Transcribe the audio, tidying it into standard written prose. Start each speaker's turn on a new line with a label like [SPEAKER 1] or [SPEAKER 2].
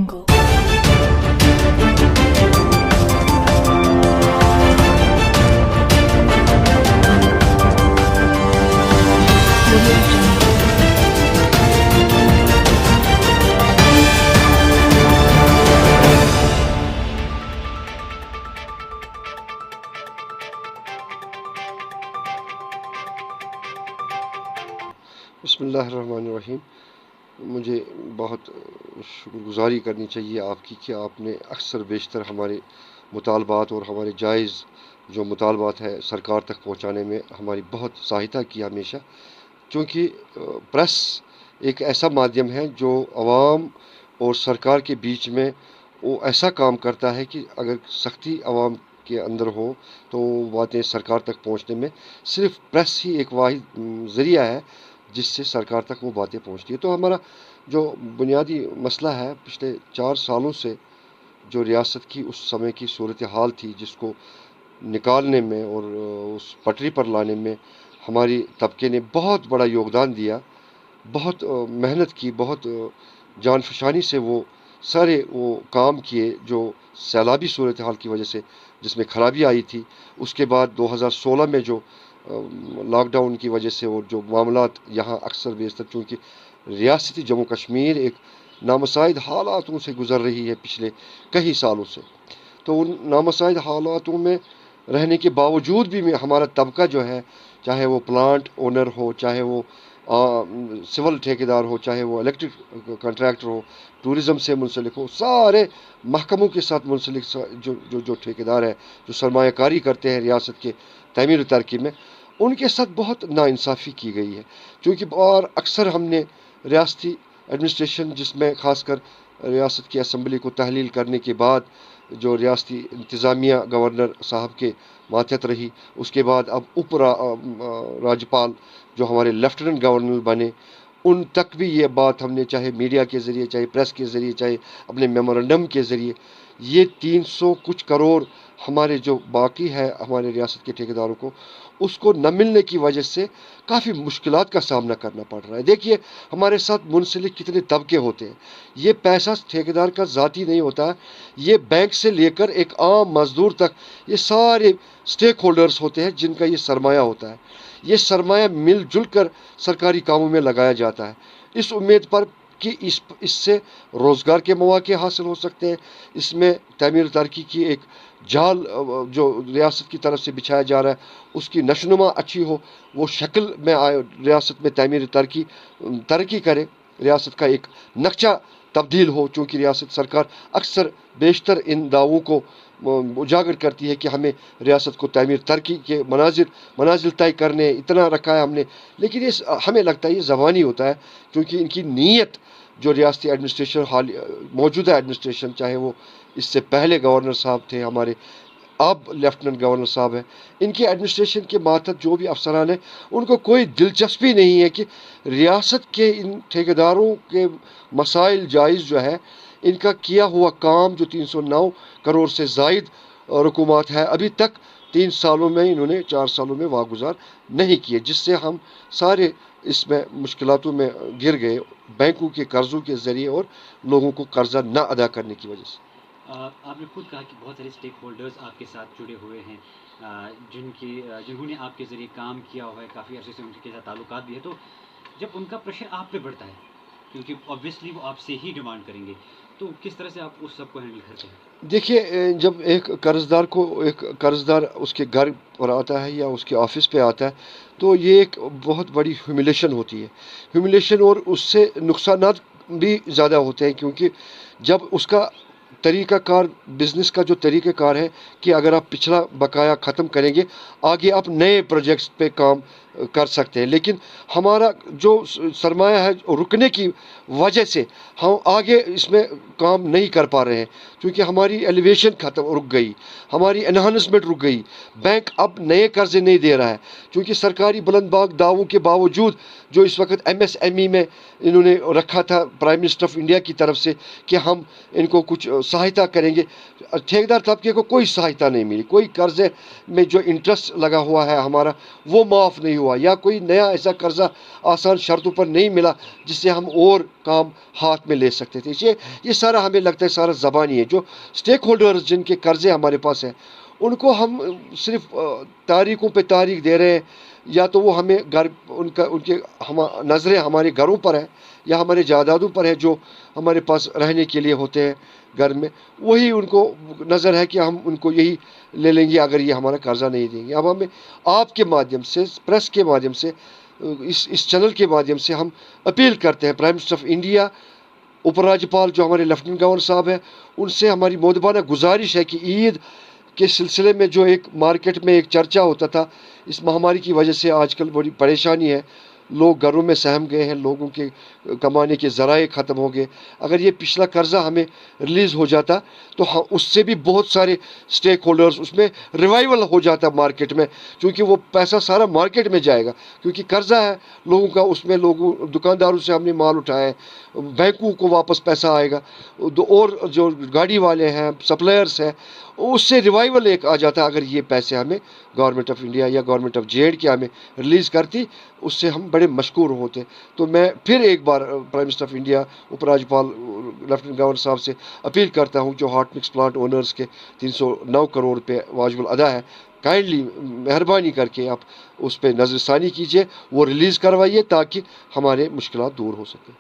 [SPEAKER 1] بسم اللہ الرحمن الرحیم. مجھے بہت شکر گزاری کرنی چاہیے آپ کی کہ آپ نے اکثر بیشتر ہمارے مطالبات اور ہمارے جائز جو مطالبات ہے سرکار تک پہنچانے میں ہماری بہت سہایتا کی ہمیشہ، چونکہ پریس ایک ایسا مادھیم ہے جو عوام اور سرکار کے بیچ میں وہ ایسا کام کرتا ہے کہ اگر سختی عوام کے اندر ہو تو باتیں سرکار تک پہنچنے میں صرف پریس ہی ایک واحد ذریعہ ہے جس سے سرکار تک وہ باتیں پہنچتی ہے. تو ہمارا جو بنیادی مسئلہ ہے پچھلے 4 سالوں سے جو ریاست کی اس سمے کی صورتحال تھی، جس کو نکالنے میں اور اس پٹری پر لانے میں ہماری طبقے نے بہت بڑا یوگدان دیا، بہت محنت کی، بہت جان فشانی سے وہ سارے وہ کام کیے جو سیلابی صورتحال کی وجہ سے جس میں خرابی آئی تھی. اس کے بعد 2016 میں جو لاک ڈاؤن کی وجہ سے اور جو معاملات یہاں اکثر بیشتر، چونکہ ریاستی جموں کشمیر ایک نامساعد حالاتوں سے گزر رہی ہے پچھلے کئی سالوں سے، تو ان نامساعد حالاتوں میں رہنے کے باوجود بھی ہمارا طبقہ جو ہے، چاہے وہ پلانٹ اونر ہو، چاہے وہ سول ٹھیکیدار ہو، چاہے وہ الیکٹرک کنٹریکٹر ہو، ٹورزم سے منسلک ہو، سارے محکموں کے ساتھ منسلک جو ٹھیکیدار ہیں جو سرمایہ کاری کرتے ہیں ریاست کے تعمیر و ترقی میں، ان کے ساتھ بہت ناانصافی کی گئی ہے. چونکہ اور اکثر ہم نے ریاستی ایڈمنسٹریشن، جس میں خاص کر ریاست کی اسمبلی کو تحلیل کرنے کے بعد جو ریاستی انتظامیہ گورنر صاحب کے ماتحت رہی، اس کے بعد اب راجپال جو ہمارے لیفٹیننٹ گورنر بنے، ان تک بھی یہ بات ہم نے چاہے میڈیا کے ذریعے، چاہے پریس کے ذریعے، چاہے اپنے میمورنڈم کے ذریعے، یہ 300 کچھ کروڑ ہمارے جو باقی ہے ہمارے ریاست کے ٹھیکیداروں کو، اس کو نہ ملنے کی وجہ سے کافی مشکلات کا سامنا کرنا پڑ رہا ہے. دیکھیے ہمارے ساتھ منسلک کتنے طبقے ہوتے ہیں. یہ پیسہ ٹھیکیدار کا ذاتی نہیں ہوتا ہے، یہ بینک سے لے کر ایک عام مزدور تک یہ سارے سٹیک ہولڈرز ہوتے ہیں جن کا یہ سرمایہ ہوتا ہے. یہ سرمایہ مل جل کر سرکاری کاموں میں لگایا جاتا ہے، اس امید پر کہ اس سے روزگار کے مواقع حاصل ہو سکتے ہیں. اس میں تعمیر ترقی کی ایک جال جو ریاست کی طرف سے بچھایا جا رہا ہے، اس کی نشوونما اچھی ہو، وہ شکل میں آئے، ریاست میں تعمیر ترقی کرے، ریاست کا ایک نقشہ تبدیل ہو. چونکہ ریاست سرکار اکثر بیشتر ان دعووں کو اجاگر کرتی ہے کہ ہمیں ریاست کو تعمیر ترقی کے منازل طے کرنے اتنا رکھا ہے ہم نے، لیکن یہ ہمیں لگتا ہے یہ زبانی ہوتا ہے، کیونکہ ان کی نیت جو ریاستی ایڈمنسٹریشن موجودہ ایڈمنسٹریشن، چاہے وہ اس سے پہلے گورنر صاحب تھے ہمارے، اب لیفٹیننٹ گورنر صاحب ہیں، ان کی ایڈمنسٹریشن کے ماتحت جو بھی افسران ہیں، ان کو کوئی دلچسپی نہیں ہے کہ ریاست کے ان ٹھیکیداروں کے مسائل جائز جو ہے، ان کا کیا ہوا کام جو 309 کروڑ سے زائد رقومات ہے، ابھی تک 3 سالوں میں انہوں نے 4 سالوں میں واگزار نہیں کیے، جس سے ہم سارے اس میں مشکلاتوں میں گر گئے بینکوں کے قرضوں کے ذریعے اور لوگوں کو قرضہ نہ ادا کرنے کی وجہ سے.
[SPEAKER 2] آپ نے خود کہا کہ بہت سارے اسٹیک ہولڈرز آپ کے ساتھ جڑے ہوئے ہیں، جنہوں نے آپ کے ذریعے کام کیا ہوا ہے، کافی عرصے سے ان کے ساتھ تعلقات بھی ہے. تو جب ان کا پریشر آپ پہ بڑھتا ہے، کیونکہ آبویسلی وہ آپ سے ہی ڈیمانڈ کریں گے، تو کس طرح سے آپ اس سب کو ہینڈل کرتے ہیں؟
[SPEAKER 1] دیکھیے جب ایک قرضدار اس کے گھر پر آتا ہے یا اس کے آفس پہ آتا ہے، تو یہ ایک بہت بڑی ہیوملیشن ہوتی ہے، ہیوملیشن، اور اس سے نقصانات بھی زیادہ ہوتے ہیں. کیونکہ جب اس کا طریقہ کار، بزنس کا جو طریقہ کار ہے کہ اگر آپ پچھلا بقایا ختم کریں گے، آگے آپ نئے پروجیکٹس پہ کام کر سکتے ہیں، لیکن ہمارا جو سرمایہ ہے رکنے کی وجہ سے ہم آگے اس میں کام نہیں کر پا رہے ہیں، کیونکہ ہماری ایلیویشن رک گئی، ہماری انہانسمنٹ رک گئی، بینک اب نئے قرضے نہیں دے رہا ہے، کیونکہ سرکاری بلند باغ دعووں کے باوجود جو اس وقت MSME میں انہوں نے رکھا تھا پرائم منسٹر آف انڈیا کی طرف سے کہ ہم ان کو کچھ سہایتا کریں گے، ٹھیکیدار طبقے کو کوئی سہایتا نہیں ملی، کوئی قرضے میں جو انٹرسٹ لگا ہوا ہے ہمارا وہ معاف نہیں ہوا یا کوئی نیا ایسا قرضہ آسان شرطوں پر نہیں ملا جس سے ہم اور کام ہاتھ میں لے سکتے تھے. یہ سارا ہمیں لگتا ہے سارا زبانی ہے. جو اسٹیک ہولڈرز جن کے قرضے ہمارے پاس ہیں ان کو ہم صرف تاریخوں پہ تاریخ دے رہے ہیں، یا تو وہ ہمیں ان کے نظریں ہمارے گھروں پر ہیں یا ہمارے جائیدادوں پر ہے جو ہمارے پاس رہنے کے لیے ہوتے ہیں گھر میں، وہی ان کو نظر ہے کہ ہم ان کو یہی لے لیں گے اگر یہ ہمارا قرضہ نہیں دیں گے. اب ہمیں آپ کے مادھیم سے، پریس کے مادھیم سے، اس چینل کے مادھیم سے ہم اپیل کرتے ہیں پرائم منسٹر آف انڈیا، اوپ راجپال جو ہمارے لیفٹیننٹ گورنر صاحب ہیں، ان سے ہماری مودبانہ گزارش ہے کہ عید کے سلسلے میں جو ایک مارکیٹ میں ایک چرچا ہوتا تھا، اس مہاماری کی وجہ سے آج کل بڑی پریشانی ہے، لوگ گھروں میں سہم گئے ہیں، لوگوں کے کمانے کے ذرائع ختم ہو گئے. اگر یہ پچھلا قرضہ ہمیں ریلیز ہو جاتا تو اس سے بھی بہت سارے سٹیک ہولڈرز اس میں ریوائول ہو جاتا مارکیٹ میں، کیونکہ وہ پیسہ سارا مارکیٹ میں جائے گا، کیونکہ قرضہ ہے لوگوں کا، اس میں لوگوں دکانداروں سے ہم نے مال اٹھایا ہے، بینکوں کو واپس پیسہ آئے گا، اور جو گاڑی والے ہیں، سپلائرز ہیں، اس سے ریوائول ایک آ جاتا ہے. اگر یہ پیسے ہمیں گورنمنٹ آف انڈیا یا گورنمنٹ آف جے اینڈ کے ہمیں ریلیز کرتی، اس سے ہم بڑے مشکور ہوتے. تو میں پھر ایک بار پرائم منسٹر آف انڈیا، اوپ راجپال، لیفٹیننٹ گورنر صاحب سے اپیل کرتا ہوں، جو ہاٹ مکس پلانٹ اونرز کے 309 کروڑ روپے واجب الادا ہے، کائنڈلی مہربانی کر کے آپ اس پہ نظر ثانی کیجئے، وہ ریلیز کروائیے تاکہ ہمارے مشکلات دور ہو سکیں.